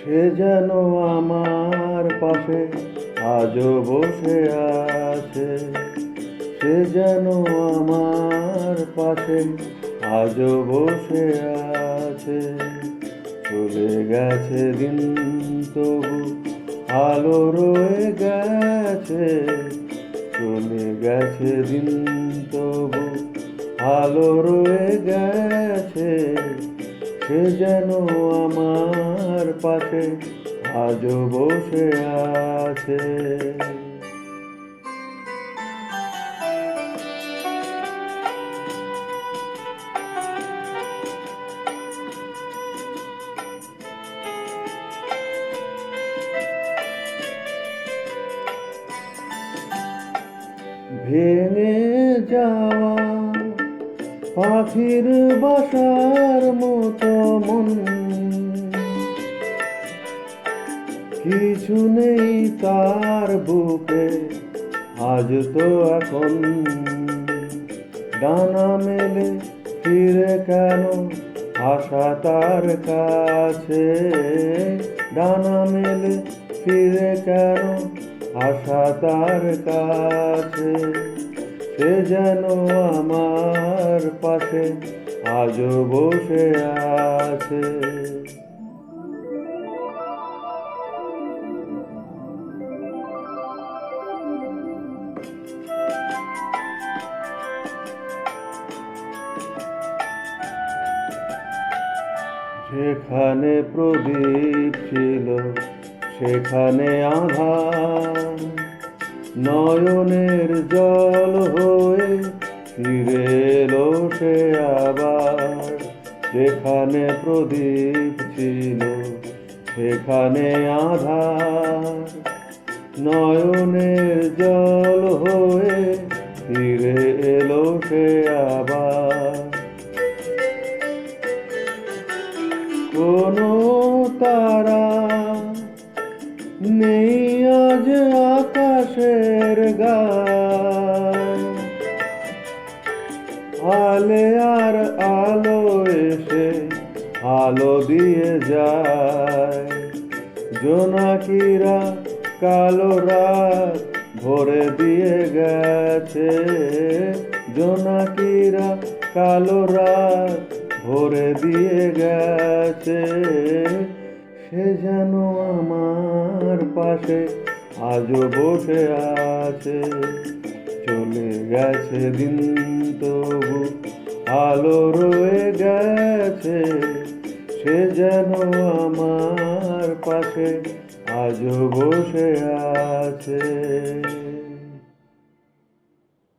সে যেন আমার পাশে আজও বসে আছে। সে যেন আমার পাশে আজও বসে আছে। চলে গেছে দিন তবু আলো রয়ে গেছে। চলে গেছে দিন তবু আলো রয়ে গেছে। সে যেন আমার পাশে আজও বসে আছে। ভেঙে যাওয়া পাখির বাসার মতো মন, কিছু নেই তার বুকে আজ তো এখন। ডানা মেলে ফিরে কেন আশা তার কাছে। ডানা মেলে ফিরে কেন আশা তার কাছে। সে যেন আমার পাশে আজও বসে আছে। যেখানে প্রদীপ ছিল সেখানে আধার। নয়নের জল হয়ে ফিরে এলো সে আবার। যেখানে প্রদীপ ছিল সেখানে আধার। নয়নের জল হয়ে ফিরে এলো সে আবার। কোনো তারা নেই আজ আকাশের গায়। আলে আর আলো এসে আলো দিয়ে যায়। জোনাকিরা কালো রাত ভরে দিয়ে গেছে। জোনাকিরা কালো রাত ভরে দিয়ে গেছে। সে যেন আমার পাশে আজও বসে আছে। চলে গেছে দিন তবু আলো রয়ে গেছে। সে যেন আমার পাশে আজও বসে আছে।